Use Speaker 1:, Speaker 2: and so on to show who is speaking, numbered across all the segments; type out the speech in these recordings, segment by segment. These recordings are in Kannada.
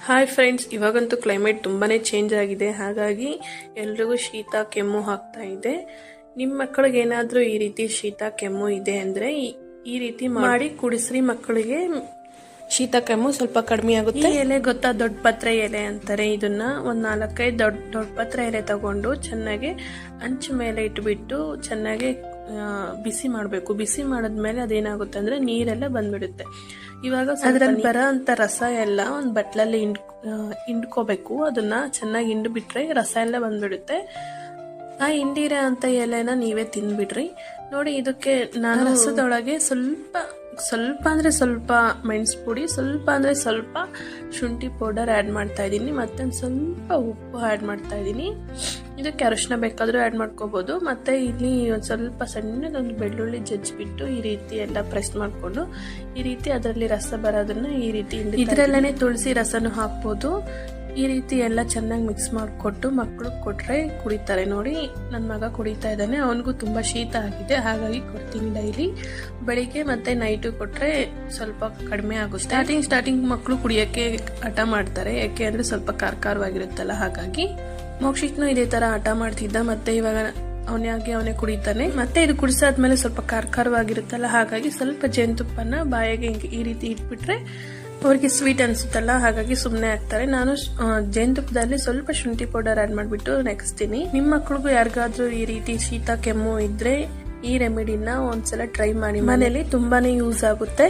Speaker 1: ಹಾಯ್ ಫ್ರೆಂಡ್ಸ್, ಇವಾಗಂತೂ ಕ್ಲೈಮೇಟ್ ತುಂಬಾ ಚೇಂಜ್ ಆಗಿದೆ. ಹಾಗಾಗಿ ಎಲ್ರಿಗೂ ಶೀತ ಕೆಮ್ಮು ಆಗ್ತಾ ಇದೆ. ನಿಮ್ಮ ಮಕ್ಕಳಿಗೆ ಏನಾದರೂ ಈ ರೀತಿ ಶೀತ ಕೆಮ್ಮು ಇದೆ ಅಂದರೆ ಈ ರೀತಿ ಮಾಡಿ ಕುಡಿಸ್ರಿ. ಮಕ್ಕಳಿಗೆ ಶೀತ ಕೆಮ್ಮು ಸ್ವಲ್ಪ ಕಡಿಮೆ ಆಗುತ್ತೆ. ಈ ಎಲೆ ಗೊತ್ತಾ, ದೊಡ್ಡ ಪತ್ರೆ ಎಲೆ ಅಂತಾರೆ. ಇದನ್ನ ಒಂದು 4-5 ದೊಡ್ಡ ಪತ್ರೆ ಎಲೆ ತಗೊಂಡು ಚೆನ್ನಾಗಿ ಅಂಚು ಮೇಲೆ ಇಟ್ಬಿಟ್ಟು ಚೆನ್ನಾಗಿ ಬಿಸಿ ಮಾಡಬೇಕು. ಬಿಸಿ ಮಾಡಿದ್ಮೇಲೆ ಅದೇನಾಗುತ್ತೆ ಅಂದ್ರೆ ನೀರೆಲ್ಲ ಬಂದ್ಬಿಡುತ್ತೆ. ಇವಾಗ ಅದ್ರಲ್ಲಿ ಬರೋ ಅಂತ ರಸ ಎಲ್ಲ ಒಂದು ಬಟ್ಲಲ್ಲಿ ಹಿಂಡ್ಕೋಬೇಕು. ಅದನ್ನ ಚೆನ್ನಾಗಿ ಹಿಂಡು ಬಿಟ್ರೆ ರಸ ಎಲ್ಲ ಬಂದ್ಬಿಡುತ್ತೆ. ಆ ಹಿಂಡಿರೋ ಅಂತ ಎಲೆನ ನೀವೇ ತಿಂದ್ಬಿಡ್ರಿ. ನೋಡಿ, ಇದಕ್ಕೆ ನಾನು ರಸದೊಳಗೆ ಸ್ವಲ್ಪ ಅಂದ್ರೆ ಸ್ವಲ್ಪ ಮೆಣಸು ಪುಡಿ, ಸ್ವಲ್ಪ ಅಂದ್ರೆ ಸ್ವಲ್ಪ ಶುಂಠಿ ಪೌಡರ್ ಆ್ಯಡ್ ಮಾಡ್ತಾ ಇದ್ದೀನಿ. ಮತ್ತೆ ಸ್ವಲ್ಪ ಉಪ್ಪು ಆ್ಯಡ್ ಮಾಡ್ತಾ ಇದ್ದೀನಿ. ಇದಕ್ಕೆ ಅರಿಶಿನ ಬೇಕಾದರೂ ಆ್ಯಡ್ ಮಾಡ್ಕೋಬೋದು. ಮತ್ತೆ ಇಲ್ಲಿ ಒಂದು ಸ್ವಲ್ಪ ಸಣ್ಣದೊಂದು ಬೆಳ್ಳುಳ್ಳಿ ಜಜ್ಜಿಬಿಟ್ಟು ಈ ರೀತಿ ಎಲ್ಲ ಪ್ರೆಸ್ ಮಾಡಿಕೊಂಡು ಈ ರೀತಿ ಅದರಲ್ಲಿ ರಸ ಬರೋದನ್ನ ಈ ರೀತಿ ಇದರಲ್ಲೇ ತುಳಸಿ ರಸನೂ ಹಾಕ್ಬೋದು. ಈ ರೀತಿ ಎಲ್ಲ ಚೆನ್ನಾಗಿ ಮಿಕ್ಸ್ ಮಾಡಿಕೊಟ್ಟು ಮಕ್ಕಳು ಕೊಟ್ರೆ ಕುಡಿತಾರೆ. ನೋಡಿ, ನನ್ನ ಮಗ ಕುಡಿತಾ ಇದ್ದಾನೆ. ಅವನಿಗೂ ತುಂಬಾ ಶೀತ ಆಗಿದೆ, ಹಾಗಾಗಿ ಕೊಡ್ತೀನಿ ಡೈಲಿ. ಬೆಳಿಗ್ಗೆ ಮತ್ತೆ ನೈಟು ಕೊಟ್ರೆ ಸ್ವಲ್ಪ ಕಡಿಮೆ ಆಗುತ್ತೆ. ಸ್ಟಾರ್ಟಿಂಗ್ ಮಕ್ಕಳು ಕುಡಿಯೋಕ್ಕೆ ಹಠ ಮಾಡ್ತಾರೆ, ಯಾಕೆ ಅಂದ್ರೆ ಸ್ವಲ್ಪ ಖಾರವಾಗಿರುತ್ತಲ್ಲ. ಹಾಗಾಗಿ ಮೋಕ್ಷಿಕ್ನು ಇದೇ ತರ ಹಠ ಮಾಡ್ತಿದ್ದ. ಮತ್ತೆ ಇವಾಗ ಅವನೇ ಕುಡಿತಾನೆ. ಮತ್ತೆ ಇದು ಕುಡಿಸಾದ್ಮೇಲೆ ಸ್ವಲ್ಪ ಖಾರವಾಗಿರುತ್ತಲ್ಲ, ಹಾಗಾಗಿ ಸ್ವಲ್ಪ ಜೇನುತುಪ್ಪನ ಬಾಯಿಗೆ ಈ ರೀತಿ ಇಟ್ಬಿಟ್ರೆ ಅವ್ರಿಗೆ ಸ್ವೀಟ್ ಅನ್ಸುತ್ತಲ್ಲ, ಹಾಗಾಗಿ ಸುಮ್ಮನೆ ಆಗ್ತಾರೆ. ನಾನು ಜೇನುತುಪ್ಪದಲ್ಲಿ ಸ್ವಲ್ಪ ಶುಂಠಿ ಪೌಡರ್ ಆಡ್ ಮಾಡಿಬಿಟ್ಟು ನೆಕ್ಸ್ತೀನಿ. ನಿಮ್ಮ ಮಕ್ಳಿಗೂ ಯಾರಿಗಾದ್ರೂ ಈ ರೀತಿ ಶೀತ ಕೆಮ್ಮು ಇದ್ರೆ ಈ ರೆಮಿಡಿನ ಒಂದ್ಸಲ ಟ್ರೈ ಮಾಡಿ. ಮನೇಲಿ ತುಂಬಾನೇ ಯೂಸ್ ಆಗುತ್ತೆ.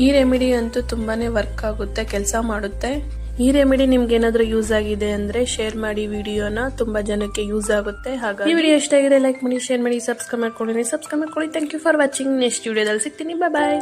Speaker 1: ಈ ರೆಮಿಡಿ ಅಂತೂ ತುಂಬಾನೇ ವರ್ಕ್ ಆಗುತ್ತೆ, ಕೆಲಸ ಮಾಡುತ್ತೆ. ಈ ರೆಮಿಡಿ ನಿಮ್ಗೆ ಏನಾದ್ರೂ ಯೂಸ್ ಆಗಿದೆ ಅಂದ್ರೆ ಶೇರ್ ಮಾಡಿ ವಿಡಿಯೋನ, ತುಂಬಾ ಜನಕ್ಕೆ ಯೂಸ್ ಆಗುತ್ತೆ. ಹಾಗಾಗಿ ಈ ವಿಡಿಯೋ ಇಷ್ಟ ಆಗಿದೆ ಲೈಕ್ ಮಾಡಿ, ಶೇರ್ ಮಾಡಿ, ಸಬ್ಸ್ಕ್ರೈಬ್ ಮಾಡ್ಕೊಳ್ಳಿ. Thank you for watching. Next ವಿಡಿಯೋದಲ್ಲಿ ಸಿಗ್ತೀನಿ. ಬಾಯ್.